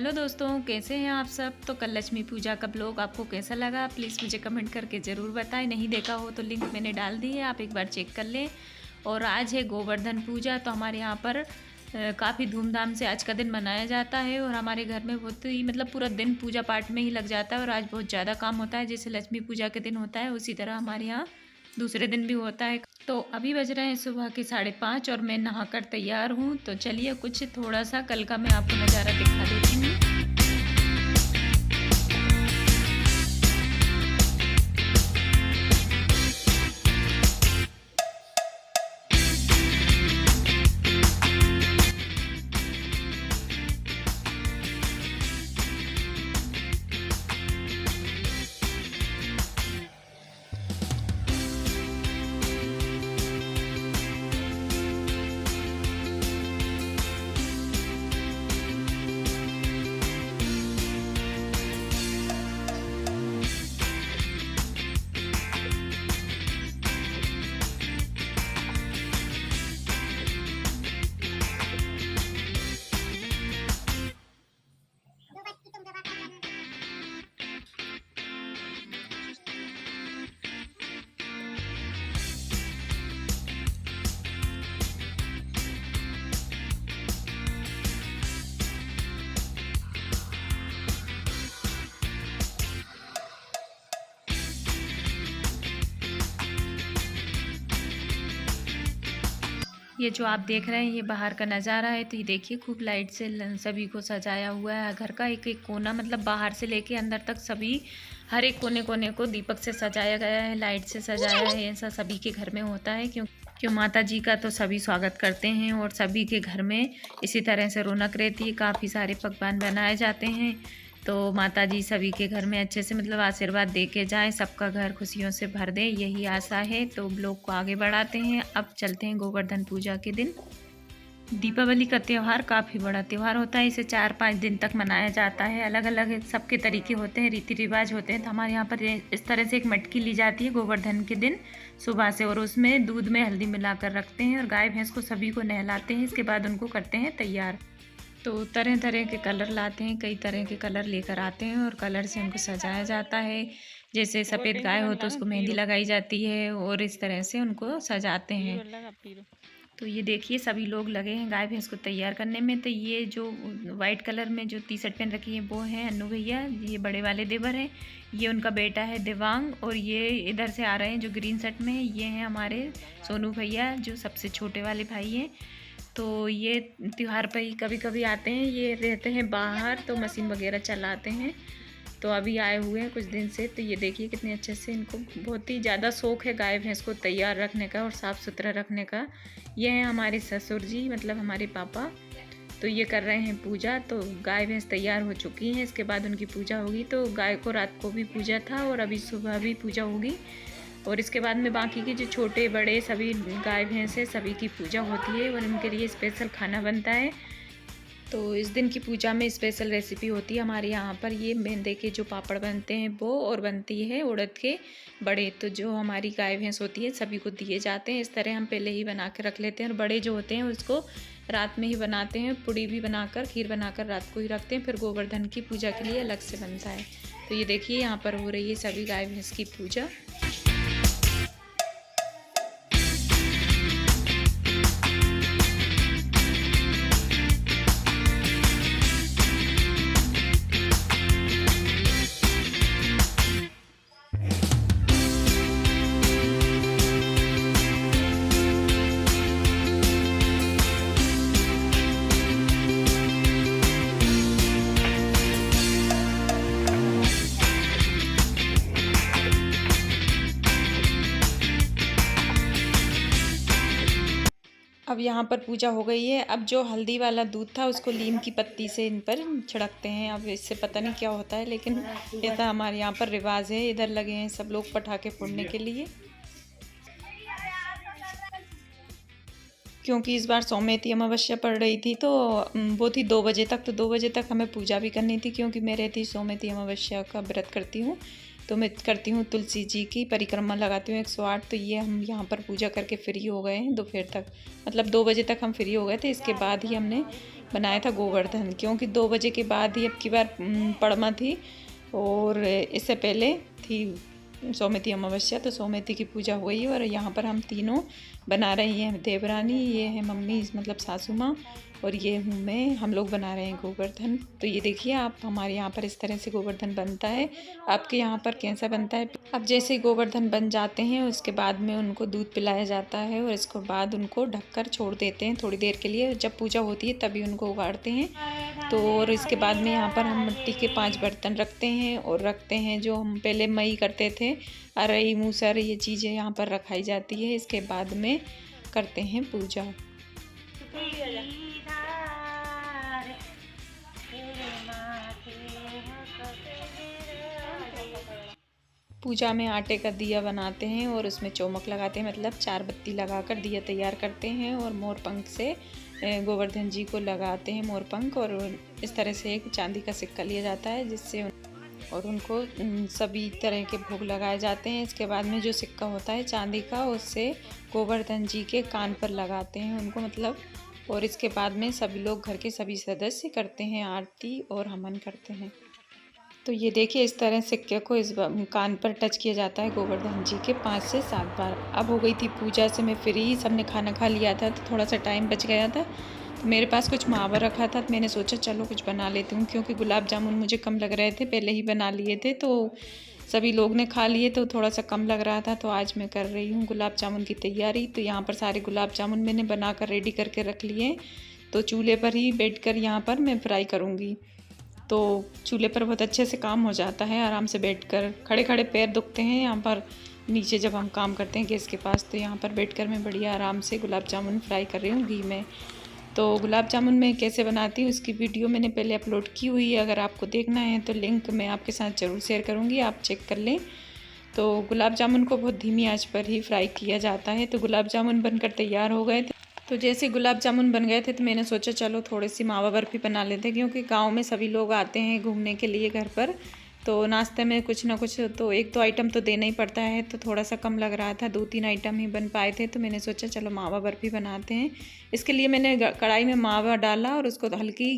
Hello दोस्तों, कैसे हैं आप सब। तो कल लक्ष्मी पूजा का ब्लॉग आपको कैसा लगा प्लीज़ मुझे कमेंट करके ज़रूर बताएं। नहीं देखा हो तो लिंक मैंने डाल दी है, आप एक बार चेक कर लें। और आज है गोवर्धन पूजा, तो हमारे यहाँ पर काफ़ी धूमधाम से आज का दिन मनाया जाता है। और हमारे घर में बहुत ही पूरा दिन पूजा पाठ में ही लग जाता है। और आज बहुत ज़्यादा काम होता है, जैसे लक्ष्मी पूजा के दिन होता है उसी तरह हमारे यहाँ दूसरे दिन भी होता है। तो अभी बज रहे हैं सुबह के 5:30 और मैं नहाकर तैयार हूँ। तो चलिए कुछ थोड़ा सा कल का मैं आपको नज़ारा दिखा देती हूँ। ये जो आप देख रहे हैं ये बाहर का नज़ारा है। तो ये देखिए खूब लाइट से सभी को सजाया हुआ है। घर का एक एक कोना बाहर से लेके अंदर तक सभी हर एक कोने कोने को दीपक से सजाया गया है, लाइट से सजाया है। ऐसा सभी के घर में होता है क्यों माता जी का तो सभी स्वागत करते हैं और सभी के घर में इसी तरह से रौनक रहती है। काफ़ी सारे पकवान बनाए जाते हैं। तो माता जी सभी के घर में अच्छे से आशीर्वाद दे के जाएँ, सबका घर खुशियों से भर दे, यही आशा है। तो ब्लॉग को आगे बढ़ाते हैं। अब चलते हैं गोवर्धन पूजा के दिन। दीपावली का त्यौहार काफ़ी बड़ा त्यौहार होता है। इसे 4-5 दिन तक मनाया जाता है। अलग अलग सबके तरीके होते हैं, रीति रिवाज होते हैं। तो हमारे यहाँ पर इस तरह से एक मटकी ली जाती है गोवर्धन के दिन सुबह से, और उसमें दूध में हल्दी मिलाकर रखते हैं और गाय भैंस को सभी को नहलाते हैं। इसके बाद उनको करते हैं तैयार। तो तरह तरह के कलर लाते हैं, कई तरह के कलर लेकर आते हैं और कलर से उनको सजाया जाता है। जैसे सफ़ेद गाय हो तो उसको मेहंदी लगाई जाती है और इस तरह से उनको सजाते हैं। तो ये देखिए सभी लोग लगे हैं गाय भैंस को तैयार करने में। तो ये जो वाइट कलर में जो टी शर्ट पहन रखी है वो है अन्नू भैया, ये बड़े वाले देवर हैं। ये उनका बेटा है देवांग, और ये इधर से आ रहे हैं जो ग्रीन शर्ट में है, ये हैं हमारे सोनू भैया जो सबसे छोटे वाले भाई हैं। तो ये त्यौहार पर ही कभी कभी आते हैं, ये रहते हैं बाहर तो मशीन वगैरह चलाते हैं। तो अभी आए हुए हैं कुछ दिन से। तो ये देखिए कितने अच्छे से, इनको बहुत ही ज़्यादा शौक़ है गाय भैंस को तैयार रखने का और साफ़ सुथरा रखने का। ये हैं हमारे ससुर जी, हमारे पापा। तो ये कर रहे हैं पूजा। तो गाय भैंस तैयार हो चुकी हैं, इसके बाद उनकी पूजा होगी। तो गाय को रात को भी पूजा था और अभी सुबह भी पूजा होगी। और इसके बाद में बाकी के जो छोटे बड़े सभी गाय भैंस है सभी की पूजा होती है और उनके लिए स्पेशल खाना बनता है। तो इस दिन की पूजा में स्पेशल रेसिपी होती है हमारे यहाँ पर। ये मैदे के जो पापड़ बनते हैं वो, और बनती है उड़द के बड़े। तो जो हमारी गाय भैंस होती है सभी को दिए जाते हैं। इस तरह हम पहले ही बना के रख लेते हैं, और बड़े जो होते हैं उसको रात में ही बनाते हैं। पूड़ी भी बनाकर, खीर बनाकर रात को ही रखते हैं, फिर गोवर्धन की पूजा के लिए अलग से बनता है। तो ये देखिए यहाँ पर हो रही है सभी गाय भैंस की पूजा। अब यहाँ पर पूजा हो गई है। अब जो हल्दी वाला दूध था उसको नीम की पत्ती से इन पर छिड़कते हैं। अब इससे पता नहीं क्या होता है, लेकिन ऐसा हमारे यहाँ पर रिवाज है। इधर लगे हैं सब लोग पटाखे फोड़ने के लिए, क्योंकि इस बार सौम्यती अमावस्या पड़ रही थी। तो वो थी 2 बजे तक। तो 2 बजे तक हमें पूजा भी करनी थी, क्योंकि मैं रहती सौम्यती अमावस्या का व्रत करती हूँ। तो मैं करती हूँ तुलसी जी की परिक्रमा, लगाती हूँ 108। तो ये हम यहाँ पर पूजा करके फ्री हो गए हैं दोपहर तक, मतलब 2 बजे तक हम फ्री हो गए थे। इसके बाद ही हमने बनाया था गोवर्धन, क्योंकि 2 बजे के बाद ही अब की बार पड़मा थी और इससे पहले थी सौमती अमावस्या। तो सौमती की पूजा हुई और यहाँ पर हम तीनों बना रही हैं। देवरानी, ये है मम्मी मतलब सासू माँ, और ये हूँ मैं। हम लोग बना रहे हैं गोवर्धन। तो ये देखिए आप, हमारे यहाँ पर इस तरह से गोवर्धन बनता है। आपके यहाँ पर कैसा बनता है? अब जैसे गोवर्धन बन जाते हैं उसके बाद में उनको दूध पिलाया जाता है और इसके बाद उनको ढककर छोड़ देते हैं थोड़ी देर के लिए। जब पूजा होती है तभी उनको उगाड़ते हैं। तो और इसके बाद में यहाँ पर हम मिट्टी के 5 बर्तन रखते हैं और रखते हैं जो हम पहले मई करते थे, अरई मूसर, ये चीज़ें यहाँ पर रखाई जाती है। इसके बाद में करते हैं पूजा। पूजा में आटे का दिया बनाते हैं और उसमें चौमुख लगाते हैं, मतलब 4 बत्ती लगाकर दिया तैयार करते हैं और मोरपंख से गोवर्धन जी को लगाते हैं मोरपंख। और इस तरह से एक चांदी का सिक्का लिया जाता है जिससे और उनको सभी तरह के भोग लगाए जाते हैं। इसके बाद में जो सिक्का होता है चांदी का, उससे गोवर्धन जी के कान पर लगाते हैं उनको, मतलब। और इसके बाद में सभी लोग, घर के सभी सदस्य करते हैं आरती और हवन करते हैं। तो ये देखिए इस तरह सिक्के को इस कान पर टच किया जाता है गोवर्धन जी के 5 से 7 बार। अब हो गई थी पूजा से मैं फ्री, सबने खाना खा लिया था तो थोड़ा सा टाइम बच गया था। तो मेरे पास कुछ मावा रखा था तो मैंने सोचा चलो कुछ बना लेती हूँ, क्योंकि गुलाब जामुन मुझे कम लग रहे थे, पहले ही बना लिए थे तो सभी लोग ने खा लिए तो थोड़ा सा कम लग रहा था। तो आज मैं कर रही हूँ गुलाब जामुन की तैयारी। तो यहाँ पर सारे गुलाब जामुन मैंने बना कर रेडी करके रख लिए। तो चूल्हे पर ही बैठ कर यहाँ पर मैं फ्राई करूँगी। तो चूल्हे पर बहुत अच्छे से काम हो जाता है, आराम से बैठकर। खड़े खड़े पैर दुखते हैं यहाँ पर नीचे जब हम काम करते हैं गैस के पास। तो यहाँ पर बैठकर मैं बढ़िया आराम से गुलाब जामुन फ्राई कर रही हूँ घी में। तो गुलाब जामुन मैं कैसे बनाती हूँ उसकी वीडियो मैंने पहले अपलोड की हुई है, अगर आपको देखना है तो लिंक मैं आपके साथ ज़रूर शेयर करूँगी, आप चेक कर लें। तो गुलाब जामुन को बहुत धीमी आंच पर ही फ्राई किया जाता है। तो गुलाब जामुन बनकर तैयार हो गए थे। तो जैसे गुलाब जामुन बन गए थे तो मैंने सोचा चलो थोड़ी सी मावा बर्फ़ी बना लेते हैं, क्योंकि गांव में सभी लोग आते हैं घूमने के लिए घर पर। तो नाश्ते में कुछ ना कुछ तो 1-2 आइटम तो देना ही पड़ता है। तो थोड़ा सा कम लग रहा था, 2-3 आइटम ही बन पाए थे। तो मैंने सोचा चलो मावा बर्फ़ी बनाते हैं। इसके लिए मैंने कढ़ाई में मावा डाला और उसको हल्की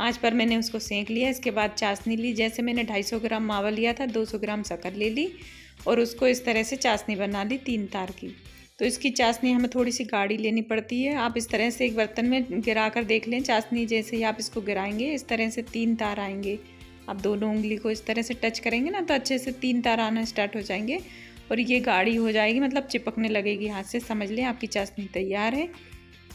आँच पर मैंने उसको सेंक लिया। इसके बाद चाशनी ली। जैसे मैंने 250 ग्राम मावा लिया था, 200 ग्राम शक्कर ले ली और उसको इस तरह से चाशनी बना ली 3 तार की। तो इसकी चाशनी हमें थोड़ी सी गाढ़ी लेनी पड़ती है। आप इस तरह से एक बर्तन में गिरा कर देख लें चाशनी, जैसे ही आप इसको गिराएंगे इस तरह से 3 तार आएंगे। आप दोनों उंगली को इस तरह से टच करेंगे ना तो अच्छे से 3 तार आना स्टार्ट हो जाएंगे और ये गाढ़ी हो जाएगी, मतलब चिपकने लगेगी हाथ से। समझ लें आपकी चाशनी तैयार है।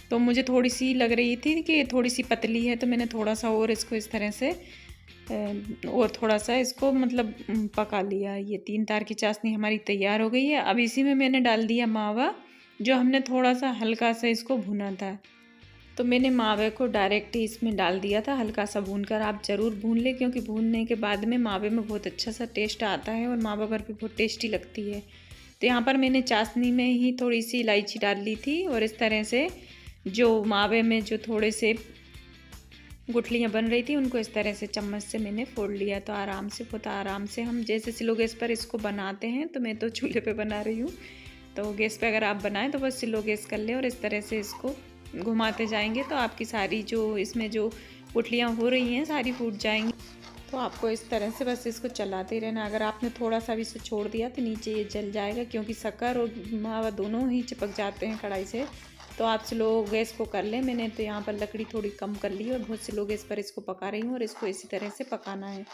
तो मुझे थोड़ी सी लग रही थी कि थोड़ी सी पतली है, तो मैंने थोड़ा सा और इसको इस तरह से और थोड़ा सा इसको मतलब पका लिया। ये 3 तार की चाशनी हमारी तैयार हो गई है। अब इसी में मैंने डाल दिया मावा, जो हमने थोड़ा सा हल्का सा इसको भुना था। तो मैंने मावे को डायरेक्ट ही इसमें डाल दिया था, हल्का सा भूनकर। आप ज़रूर भून लें, क्योंकि भूनने के बाद में मावे में बहुत अच्छा सा टेस्ट आता है और मावा बर्फ़ी बहुत टेस्टी लगती है। तो यहाँ पर मैंने चाशनी में ही थोड़ी सी इलायची डाल ली थी और इस तरह से जो मावे में जो थोड़े से गुठलियाँ बन रही थी उनको इस तरह से चम्मच से मैंने फोड़ लिया। तो आराम से, बहुत आराम से हम जैसे स्लो गैस पर इसको बनाते हैं, तो मैं तो चूल्हे पे बना रही हूँ। तो गैस पे अगर आप बनाएं तो बस स्लो गैस कर लें और इस तरह से इसको घुमाते जाएंगे तो आपकी सारी जो इसमें जो गुठलियाँ हो रही हैं सारी फूट जाएंगी। तो आपको इस तरह से बस इसको चलाते ही रहना। अगर आपने थोड़ा सा भी इसे छोड़ दिया तो नीचे ये जल जाएगा, क्योंकि शक्कर और मावा दोनों ही चिपक जाते हैं कढ़ाई से। तो आप स्लो गैस को कर लें। मैंने तो यहाँ पर लकड़ी थोड़ी कम कर ली और बहुत स्लो गैस पर इसको पका रही हूँ और इसको इसी तरह से पकाना है।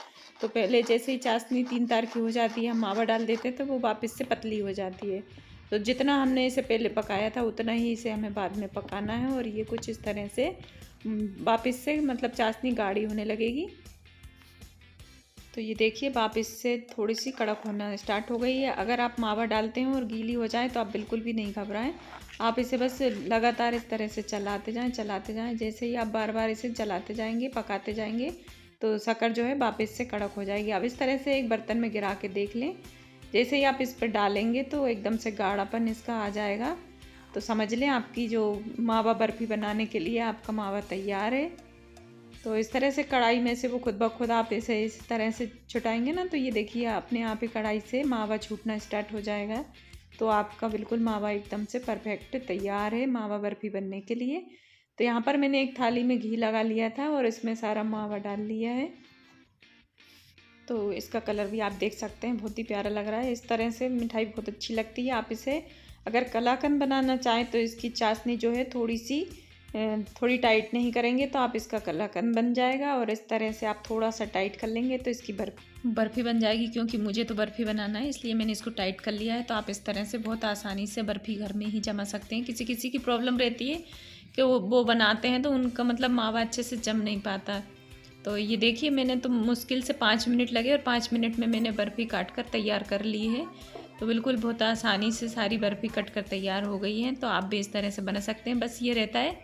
तो पहले जैसे ही चाशनी 3 तार की हो जाती है, हम मावा डाल देते हैं तो वो वापस से पतली हो जाती है। तो जितना हमने इसे पहले पकाया था उतना ही इसे हमें बाद में पकाना है। और ये कुछ इस तरह से वापस से मतलब चाशनी गाढ़ी होने लगेगी। तो ये देखिए वापस से थोड़ी सी कड़क होना स्टार्ट हो गई है। अगर आप मावा डालते हैं और गीली हो जाए तो आप बिल्कुल भी नहीं घबराएं। आप इसे बस लगातार इस तरह से चलाते जाएं। जैसे ही आप बार बार इसे चलाते जाएंगे, पकाते जाएंगे, तो शक्कर जो है वापस से कड़क हो जाएगी। अब इस तरह से एक बर्तन में गिरा के देख लें। जैसे ही आप इस पर डालेंगे तो एकदम से गाढ़ापन इसका आ जाएगा। तो समझ लें आपकी जो मावा बर्फ़ी बनाने के लिए आपका मावा तैयार है। तो इस तरह से कढ़ाई में से वो खुद ब खुद आप इसे इस तरह से छुटाएंगे ना, तो ये देखिए अपने आप ही कढ़ाई से मावा छूटना स्टार्ट हो जाएगा। तो आपका बिल्कुल मावा एकदम से परफेक्ट तैयार है मावा बर्फ़ी बनने के लिए। तो यहाँ पर मैंने एक थाली में घी लगा लिया था और इसमें सारा मावा डाल लिया है। तो इसका कलर भी आप देख सकते हैं, बहुत ही प्यारा लग रहा है। इस तरह से मिठाई बहुत अच्छी लगती है। आप इसे अगर कलाकंद बनाना चाहें तो इसकी चाशनी जो है थोड़ी टाइट नहीं करेंगे तो आप इसका कलाकंद बन जाएगा, और इस तरह से आप थोड़ा सा टाइट कर लेंगे तो इसकी बर्फ़ी बन जाएगी। क्योंकि मुझे तो बर्फ़ी बनाना है इसलिए मैंने इसको टाइट कर लिया है। तो आप इस तरह से बहुत आसानी से बर्फ़ी घर में ही जमा सकते हैं। किसी किसी की प्रॉब्लम रहती है कि वो बनाते हैं तो उनका मतलब मावा अच्छे से जम नहीं पाता। तो ये देखिए मैंने तो मुश्किल से 5 मिनट लगे और 5 मिनट में मैंने बर्फ़ी काट कर तैयार कर ली है। तो बिल्कुल बहुत आसानी से सारी बर्फ़ी कट कर तैयार हो गई है। तो आप भी इस तरह से बना सकते हैं। बस ये रहता है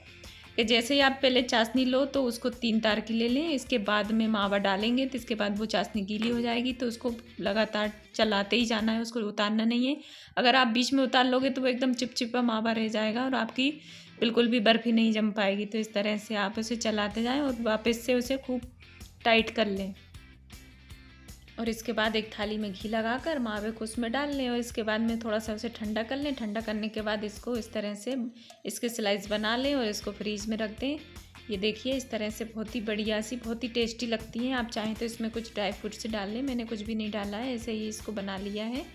कि जैसे ही आप पहले चाशनी लो तो उसको 3 तार की ले लें, इसके बाद में मावा डालेंगे तो इसके बाद वो चाशनी गीली हो जाएगी। तो उसको लगातार चलाते ही जाना है, उसको उतारना नहीं है। अगर आप बीच में उतार लोगे तो वो एकदम चिपचिपा मावा रह जाएगा और आपकी बिल्कुल भी बर्फ़ी नहीं जम पाएगी। तो इस तरह से आप उसे चलाते जाएं और वापस से उसे खूब टाइट कर लें। और इसके बाद एक थाली में घी लगाकर मावे को उसमें डाल लें और इसके बाद में थोड़ा सा उसे ठंडा कर लें। ठंडा करने के बाद इसको इस तरह से इसके स्लाइस बना लें और इसको फ्रीज में रख दें। ये देखिए इस तरह से बहुत ही बढ़िया सी बहुत ही टेस्टी लगती हैं। आप चाहें तो इसमें कुछ ड्राई फ्रूट्स डाल लें, मैंने कुछ भी नहीं डाला है, ऐसे ही इसको बना लिया है।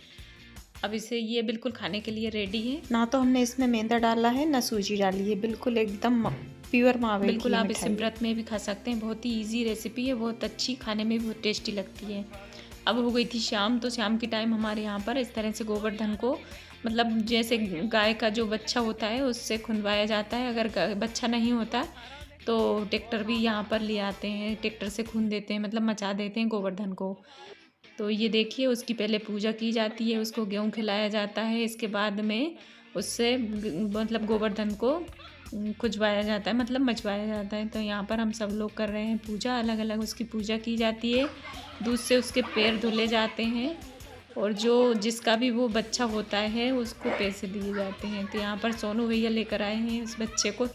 अब इसे ये बिल्कुल खाने के लिए रेडी है। ना तो हमने इसमें मैदा डाला है ना सूजी डाली है, बिल्कुल एकदम प्योर मावे। बिल्कुल आप इसे व्रत में भी खा सकते हैं। बहुत ही इजी रेसिपी है, बहुत अच्छी, खाने में भी बहुत टेस्टी लगती है। अब हो गई थी शाम, तो शाम के टाइम हमारे यहाँ पर इस तरह से गोवर्धन को मतलब जैसे गाय का जो बच्चा होता है उससे खुनवाया जाता है। अगर बच्चा नहीं होता तो ट्रैक्टर भी यहाँ पर ले आते हैं, ट्रैक्टर से खून देते हैं, मतलब मचा देते हैं गोवर्धन को। तो ये देखिए उसकी पहले पूजा की जाती है, उसको गेहूँ खिलाया जाता है, इसके बाद में उससे मतलब गोवर्धन को खुजवाया जाता है, मतलब मचवाया जाता है। तो यहाँ पर हम सब लोग कर रहे हैं पूजा, अलग अलग उसकी पूजा की जाती है। दूध से उसके पैर धुले जाते हैं और जिसका भी वो बच्चा होता है उसको पैसे दिए जाते हैं। तो यहाँ पर सोनू भैया लेकर आए हैं उस बच्चे को।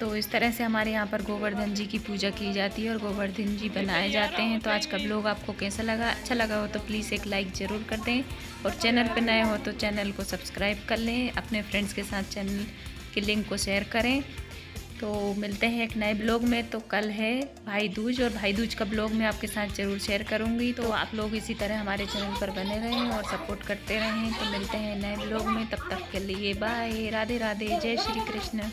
तो इस तरह से हमारे यहाँ पर गोवर्धन जी की पूजा की जाती है और गोवर्धन जी बनाए जाते हैं। तो आज का ब्लॉग आपको कैसा लगा? अच्छा लगा हो तो प्लीज़ एक लाइक ज़रूर कर दें और चैनल पर नए हो तो चैनल को सब्सक्राइब कर लें। अपने फ्रेंड्स के साथ चैनल के लिंक को शेयर करें। तो मिलते हैं एक नए ब्लॉग में। तो कल है भाई दूज और भाई दूज का ब्लॉग मैं आपके साथ ज़रूर शेयर करूँगी। तो आप लोग इसी तरह हमारे चैनल पर बने रहें और सपोर्ट करते रहें। तो मिलते हैं नए ब्लॉग में, तब तक के लिए बाय, राधे राधे, जय श्री कृष्ण।